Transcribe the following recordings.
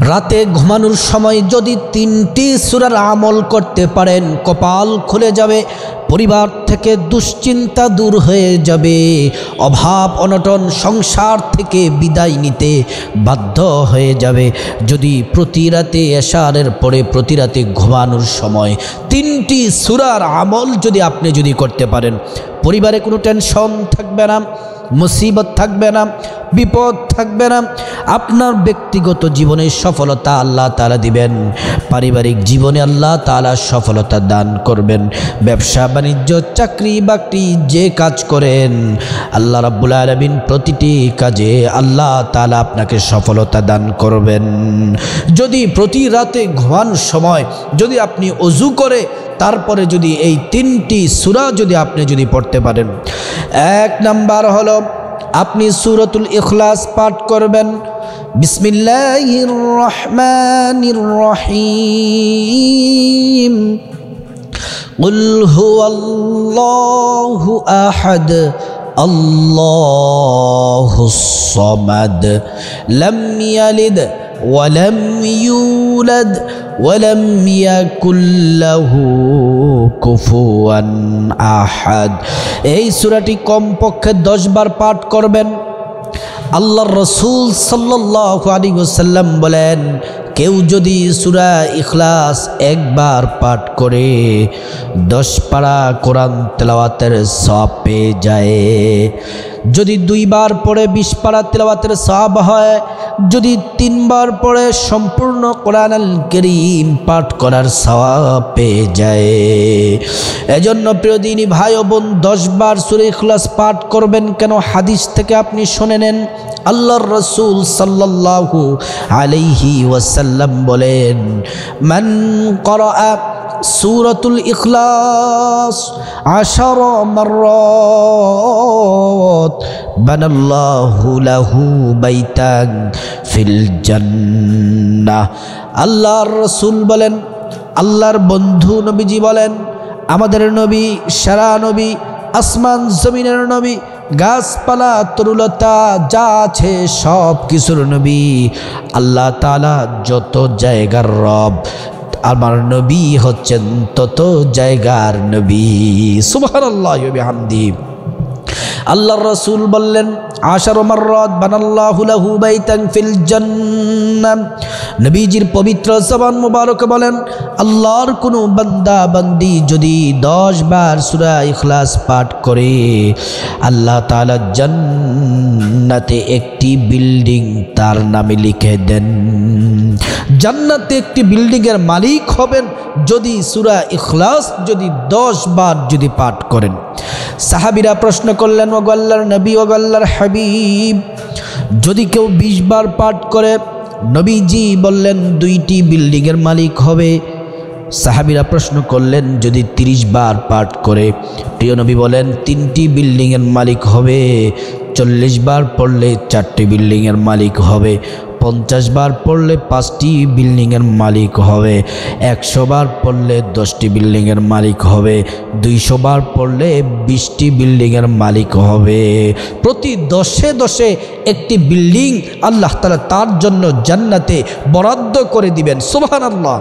রাতে ঘুমানোর সময় যদি 3টি সূরার আমল করতে পারেন, কপাল খুলে যাবে, পরিবার থেকে দুশ্চিন্তা দূর হয়ে যাবে, অভাব অনটন সংসার থেকে বিদায় নিতে বাধ্য হয়ে যাবে। যদি প্রতি রাতে এশারের পরে প্রতি রাতে ঘুমানোর সময় 3টি সূরার আমল আপনি যদি করতে পারেন, পরিবারে কোনো টেনশন থাকবে না, মুসিবত থাকবে না, বিপদ থাকবে না, আপনার ব্যক্তিগত জীবনে সফলতা আল্লাহ তাআলা দিবেন, পারিবারিক জীবনে আল্লাহ তাআলা সফলতা দান করবেন, ব্যবসা বাণিজ্য চাকরি বাকরি যে কাজ করেন আল্লাহ রাব্বুল আলামিন প্রতিটি কাজে আল্লাহ তাআলা আপনাকে সফলতা দান করবেন। যদি প্রতি রাতে ঘুমানোর সময় যদি আপনি ওযু করে তারপরে যদি এই 3টি সূরা আপনি পড়তে পারেন, 1 নাম্বার হলো আপনি সূরাতুল ইখলাস পাঠ করবেন। বিসমিল্লাহির রহমানির রহিম। কুল হুয়াল্লাহু আহাদ আল্লাহুস সামাদ লাম ইয়ালিদ ওয়ালাম ইউলাদ ওয়ালাম ইয়াকুল লাহু কুফুয়ান আহাদ। এই সূরাটি কমপক্ষে 10 বার পাঠ করবেন। আল্লাহর রাসূল সাল্লাল্লাহু আলাইহি ওয়াসাল্লাম বলেন, কেউ যদি সূরা ইখলাস 1 বার পাঠ করে 10 পারা কোরআন তেলাওয়াতের সওয়াব পেয়ে যায়। যদি 2 বার পড়ে 20 পারা তেলাওয়াতের সওয়াব হয়, যদি 3 বার পড়ে সম্পূর্ণ কোরআনুল কারীম পাঠ করার সওয়াব পেয়ে যায়। এজন্য প্রিয় দিনী ভাই ও বোন, 10 বার সূরা ইখলাস পাঠ করবেন কেন? হাদিস থেকে আপনি শুনে নেন, আল্লাহর রাসূল সাল্লাল্লাহু আলাইহি ওয়াসাল্লাম বলেন, মান ক্বারাআ সূরাতুল ইখলাস 10 মাররাত বানাল্লাহু লাহু বাইতান ফিল জান্নাহ। আল্লাহর রাসূল বলেন, আল্লাহর বন্ধু নবীজি বলেন, আমাদের নবী, সারা নবী, আসমান জমিনের নবী, গাছপালা তরুলতা যা আছে সব কিছুর নবী, আল্লাহ তাআলা যত জায়গার রব, আমার নবী হচ্ছেন তত জায়গার নবী। সুবহানাল্লাহি ওয়া বিহামদিহি। আল্লাহর রাসূল বললেন, 10 মাররাত বানাল্লাহু লাহু বাইতান ফিল জান্নাহ। নবীজির পবিত্র জবান মুবারক বলেন, আল্লাহর কোনো বান্দা বান্দি যদি 10 বার সূরা ইখলাস পাঠ করে, আল্লাহ তাআলা জান্নাতে একটি বিল্ডিং তার নামে লিখে দেন। জান্নাতে একটি বিল্ডিং এর মালিক হবেন যদি সূরা ইখলাস 10 বার পাঠ করেন। সাহাবীরা প্রশ্ন করলেন, ওগো আল্লাহর নবী, ওগো আল্লাহর হাবিব, যদি কেউ 20 বার পাঠ করে? নবীজি বললেন, 2টি বিল্ডিং এর মালিক হবে। সাহাবীরা প্রশ্ন করলেন, যদি 30 বার পাঠ করে? প্রিয় নবী বলেন, 3টি বিল্ডিং এর মালিক হবে। 40 বার পড়লে 4টি বিল্ডিং এর মালিক হবে। 50 বার পড়লে 5টি বিল্ডিং এর মালিক হবে। 100 বার পড়লে 10টি বিল্ডিং এর মালিক হবে। 200 বার পড়লে 20টি বিল্ডিং এর মালিক হবে। প্রতি 10-এ একটি বিল্ডিং আল্লাহ তাআলা তার জন্য জান্নাতে বরাদ্দ করে দিবেন। সুবহানাল্লাহ।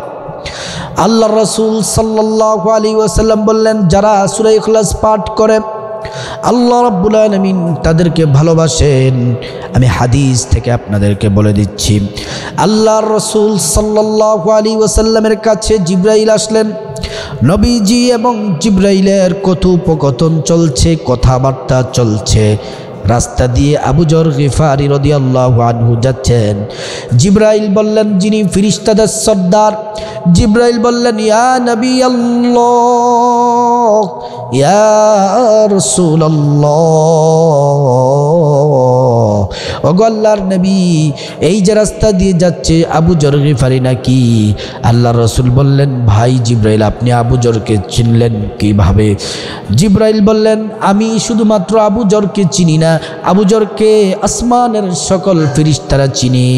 আল্লাহর রাসূল সাল্লাল্লাহু আলাইহি ওয়াসাল্লাম বললেন, যারা সূরা ইখলাস পাঠ করে আল্লাহ রাব্বুল আলামিন তাদেরকে ভালোবাসেন। আমি হাদিস থেকে আপনাদেরকে বলে দিচ্ছি, আল্লাহর রাসূল সাল্লাল্লাহু আলাইহি ওয়াসাল্লামের কাছে জিবরাইল আসলেন। নবীজি এবং জিবরাইলের কথোপকথন চলছে, কথাবার্তা চলছে। রাস্তা দিয়ে আবু যর গিফারি রাদিয়াল্লাহু আনহু যাচ্ছেন। জিবরাইল বললেন, যিনি ফেরেশতাদের সর্দার, জিবরাইল বললেন, ইয়া নবী আল্লাহ, ইয়া রাসূলুল্লাহ, ওগো আল্লাহর নবী, এই যে রাস্তা দিয়ে যাচ্ছে আবু যর গিফারি নাকি? আল্লাহর রাসূল বললেন, ভাই জিবরাইল, আপনি আবু যরকে চিনলেন কিভাবে? জিবরাইল বললেন, আমি শুধুমাত্র আবু যরকে চিনি না, আবু যরকে আসমানের সকল ফেরেশতারা চিনে।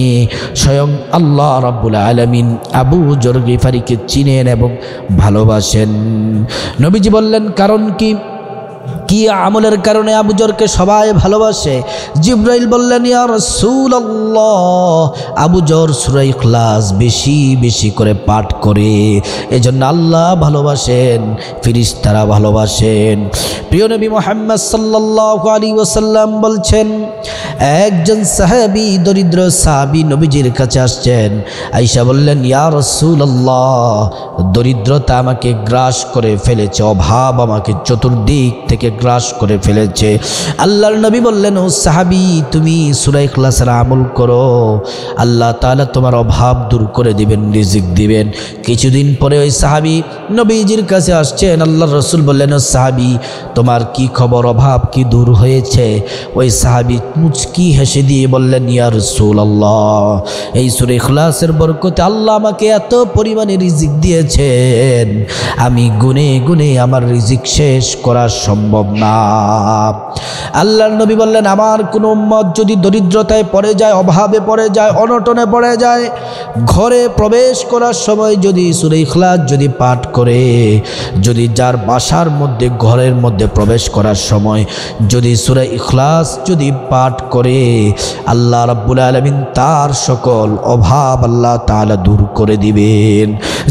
স্বয়ং আল্লাহ রাব্বুল আলামিন আবু যর গিফারিকে চিনেন এবং ভালোবাসেন। নবীজি বললেন, কারণ কি? কি আমলের কারণে আবু জরকে সবাই ভালোবাসে? জিবরাইল বললেন, ইয়া রাসূলুল্লাহ, আবু জর সূরা ইখলাস বেশি বেশি করে পাঠ করে, এজন্য আল্লাহ ভালোবাসেন, ফেরেশতারা ভালোবাসেন। প্রিয় নবী মুহাম্মদ সাল্লাল্লাহু আলাইহি ওয়াসাল্লাম বলছেন, একজন সাহাবী, দরিদ্র সাহাবী নবীজির কাছে আসছেন। আয়েশা বললেন, ইয়া রাসূলুল্লাহ, দরিদ্রতা আমাকে গ্রাস করে ফেলেছে, অভাব আমাকে চতুর্দিক থেকে গ্রাস করে ফেলেছে। আল্লাহর নবী বললেন, ও সাহাবী, তুমি সূরা ইখলাসের আমল করো, আল্লাহ তাআলা তোমার অভাব দূর করে দিবেন, রিজিক দিবেন। কিছুদিন পরে ওই সাহাবী নবীজির কাছে আসছেন। আল্লাহর রাসূল বললেন, ও সাহাবী, তোমার কি খবর, অভাব কি দূর হয়েছে? ওই সাহাবী মুচকি হেসে দিয়ে বললেন, ইয়া রাসূলুল্লাহ, এই সূরা ইখলাসের বরকতে আল্লাহ আমাকে এত পরিমাণে রিজিক দিয়েছেন, আমি গুনে গুনে আমার রিজিক শেষ করা সম্ভব না। আল্লাহর নবী বললেন, আমার কোনো উম্মত যদি দরিদ্রতায় পড়ে যায়, অভাবে পড়ে যায়, অনটনে পড়ে যায়, ঘরে প্রবেশ করার সময় যদি সূরা ইখলাস যদি পাঠ করে, যদি যার বাসার মধ্যে, ঘরের মধ্যে প্রবেশ করার সময় যদি সূরা ইখলাস যদি পাঠ করে, আল্লাহ রাব্বুল আলামিন তার সকল অভাব আল্লাহ তাআলা দূর করে দিবেন।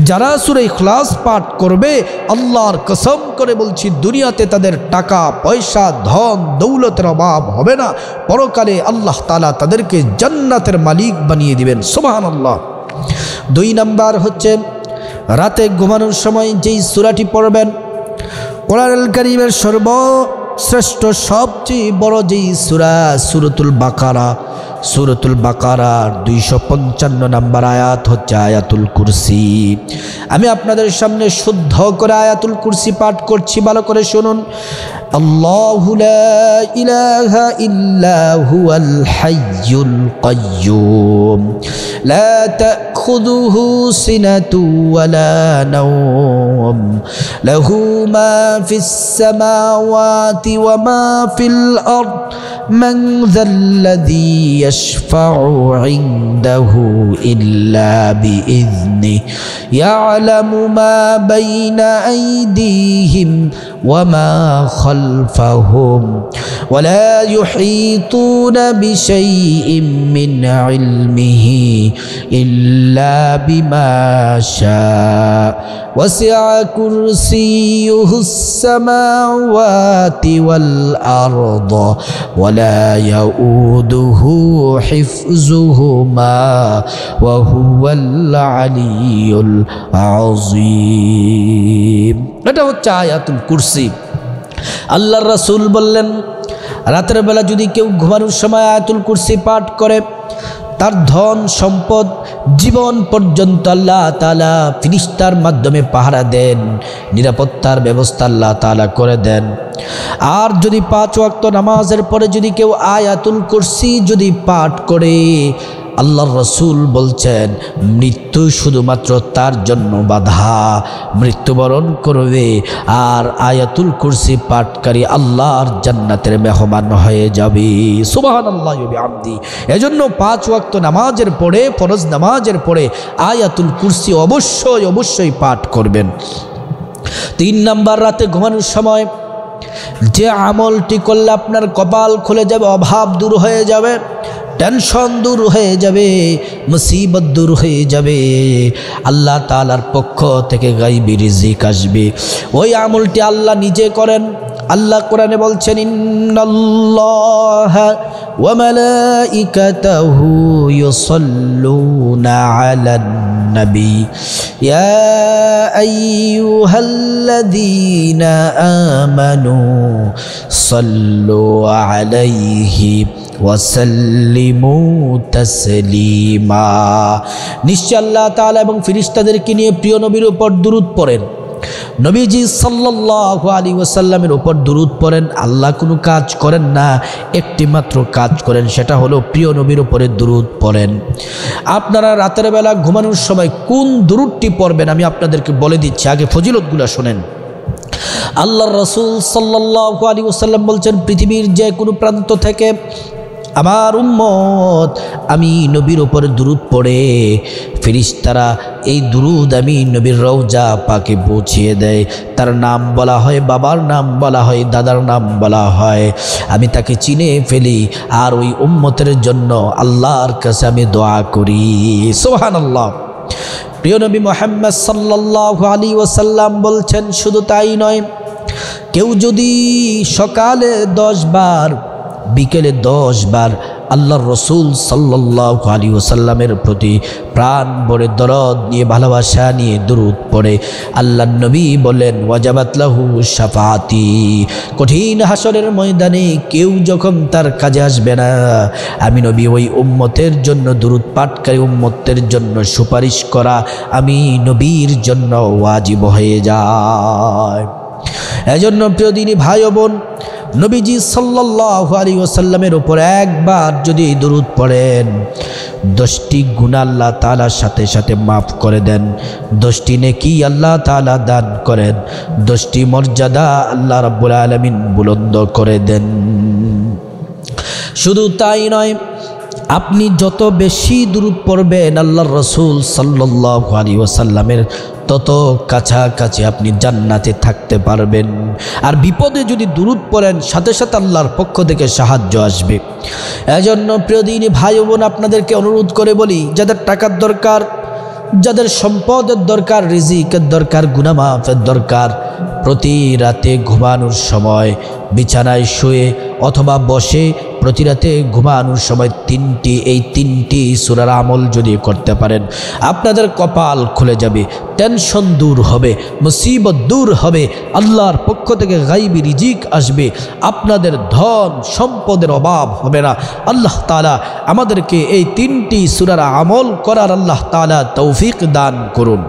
যারা সূরা ইখলাস পাঠ করবে, আল্লাহর কসম করে বলছি, দুনিয়াতে তাদের টাকা পয়সা, ধন দৌলতের অভাব হবে না, পরকালে আল্লাহ তাআলা তাদেরকে জান্নাতের মালিক বানিয়ে দিবেন। সুবহানাল্লাহ। 2 নাম্বার হচ্ছে, রাতে ঘুমানোর সময় যেই সূরাটি পড়বেন, কোরআনুল কারীমের সর্বশ্রেষ্ঠ সবচেয়ে বড় যেই সূরা, সূরাতুল বাকারা। সূরাতুল বাকারার 255 নম্বর আয়াত হচ্ছে আয়াতুল কুরসি। আমি আপনাদের সামনে শুদ্ধ করে আয়াতুল কুরসি পাঠ করছি, ভালো করে শুনুন। আল্লাহু লা ইলাহা ইল্লা হুয়াল হাইয়ুল কাইয়্যুম লা তাখুযুহু সিনাতু ওয়ালা নাওম লাহু মা ফিস সামাওয়াতি ওয়া মা ফিল আরদ মান যাল্লাযী ইয়াশফাউ ইনদাহু ইল্লা বিইذনিহি ইয়ালামু মা বাইনা আইদিহিম ওয়া মা খালফাহুম ওয়া লা ইউহীতুনা বিশাইইন মিন ইলমিহি ইল্লা বিমা শাআ ওয়াসি'a কুরসিয়ুহুস সামাওয়াতি ওয়াল আরদা ওয়া লা ইয়াউদুহু হিফযুহুমা ওয়া হুয়াল আলিয়্যুল আযীম। এটা হচ্ছে আয়াতুল কুরসি। আল্লাহর রাসূল বললেন, রাতের বেলা যদি কেউ ঘুমানোর সময় আয়াতুল কুরসি পাঠ করে, তার ধন সম্পদ জীবন পর্যন্ত আল্লাহ তাআলা ফেরেশতার মাধ্যমে পাহারা দেন, নিরাপত্তার ব্যবস্থা আল্লাহ তাআলা করে দেন। আর যদি 5 ওয়াক্ত নামাজের পরে যদি কেউ আয়াতুল কুরসি যদি পাঠ করে, আল্লাহর রাসূল বলছেন, মৃত্যু শুধুমাত্র তার জন্য বাধা, মৃত্যুবরণ করবে আর আয়াতুল কুরসি পাঠকারী আল্লাহর জান্নাতের মেহমান হয়ে যাবে। সুবহানাল্লাহি ওয়া বিহামদি। এজন্য 5 ওয়াক্ত নামাজের পরে, ফরজ নামাজের পরে আয়াতুল কুরসি অবশ্যই অবশ্যই পাঠ করবেন। 3 নাম্বার, রাতে ঘুমানোর সময় যে আমলটি করলে আপনার কপাল খুলে যাবে, অভাব দূর হয়ে যাবে, টেনশন দূর হয়ে যাবে, মুসিবত দূর হয়ে যাবে, আল্লাহ তাআলার পক্ষ থেকে গায়বী রিজিক আসবে, ওই আমলটি আল্লাহ নিজে করেন। আল্লাহ কোরআনে বলছেন, ইন্নাল্লাহা ওয়া মালাইকাতাহু ইউসাল্লুনা আলান নবী ইয়া আইয়ুহাল্লাযীনা আমানু সাল্লু আলাইহি ওয়াসাল্লিমু তাসলিমা। নিশ্চয় আল্লাহ তাআলা এবং ফেরেশতাদেরকে নিয়ে প্রিয় নবীর উপর দুরূদ পড়েন। নবীজি সাল্লাল্লাহু আলাইহি ওয়াসাল্লামের উপর দুরূদ পড়েন। আল্লাহ কোনো কাজ করেন না, একটি মাত্র কাজ করেন, সেটা হলো প্রিয় নবীর উপরে দুরূদ পড়েন। আপনারা রাতের বেলা ঘুমানোর সময় কোন দুরূদটি পড়বেন আমি আপনাদেরকে বলে দিচ্ছি, আগে ফজিলতগুলো শুনেন। আল্লাহর রাসূল সাল্লাল্লাহু আলাইহি ওয়াসাল্লাম বলছেন, পৃথিবীর যে কোনো প্রান্ত থেকে আমার উম্মত আমি নবীর উপরে দুরূদ পড়ে ফেরেশতারা এই দুরূদ আমি নবীর রওজা পাকে পৌঁছিয়ে দেয়। তার নাম বলা হয়, বাবার নাম বলা হয়, দাদার নাম বলা হয়। আমি তাকে চিনে ফেলি আর ওই উম্মতের জন্য আল্লাহর কাছে আমি দোয়া করি। সুবহানাল্লাহ। প্রিয় নবী মুহাম্মদ সাল্লাল্লাহু আলাইহি ওয়াসাল্লাম বলছেন, শুধু তাই নয়, কেউ যদি সকালে 10 বার বিকেলে 10 বার আল্লাহর রসুল সাল্লাল্লাহু আলাইহি ওয়াসাল্লামের প্রতি প্রাণ ভরে দরদ নিয়ে ভালোবাসা নিয়ে দুরূদ পড়ে, আল্লাহর নবী বলেন ওয়াজাবাত লাহু শাফাআতি। কঠিন হাসরের ময়দানে কেউ যখন তার কাজে আসবে না, আমি নবী ওই উম্মতের জন্য দুরূদ পাঠকারী উম্মতের জন্য সুপারিশ করা আমি নবীর জন্য ওয়াজিব হয়ে যায়। এজন্য প্রিয় দিনী ভাই ও বোন, নবীজি সাল্লাল্লাহু আলাইহি ওয়াসাল্লামের উপর একবার যদি দুরূদ পড়েন, 10টি গুনাহ আল্লাহ তাআলার সাথে সাথে মাফ করে দেন, 10টি নেকি আল্লাহ তাআলা দান করেন, 10টি মর্যাদা আল্লাহ রাব্বুল আলামিন বুলন্দ করে দেন। শুধু তাই নয়, আপনি যত বেশি দুরূদ পড়বেন আল্লাহর রাসূল সাল্লাল্লাহু আলাইহি ওয়াসাল্লামের, তত কাছাকাছি আপনি জান্নাতে থাকতে পারবেন। আর বিপদে যদি দুরূদ পড়েন, সাথে সাথে আল্লাহর পক্ষ থেকে সাহায্য আসবে। এজন্য প্রিয় দিনী ভাই বোন, আপনাদেরকে অনুরোধ করে বলি, যাদের টাকার দরকার, যাদের সম্পদের দরকার, রিজিকের দরকার, গুনাহ মাফের দরকার, প্রতি রাতে ঘুমানোর সময় বিছানায় শুয়ে অথবা বসে প্রতি রাতে ঘুমানোর সময় এই তিনটি সূরার আমল যদি করতে পারেন, আপনাদের কপাল খুলে যাবে, টেনশন দূর হবে, মুসিবত দূর হবে, আল্লাহর পক্ষ থেকে গায়বী রিজিক আসবে, আপনাদের ধন সম্পদের অভাব হবে না। আল্লাহ তাআলা আমাদেরকে এই 3টি সূরার আমল করার আল্লাহ তাআলা তৌফিক দান করুন।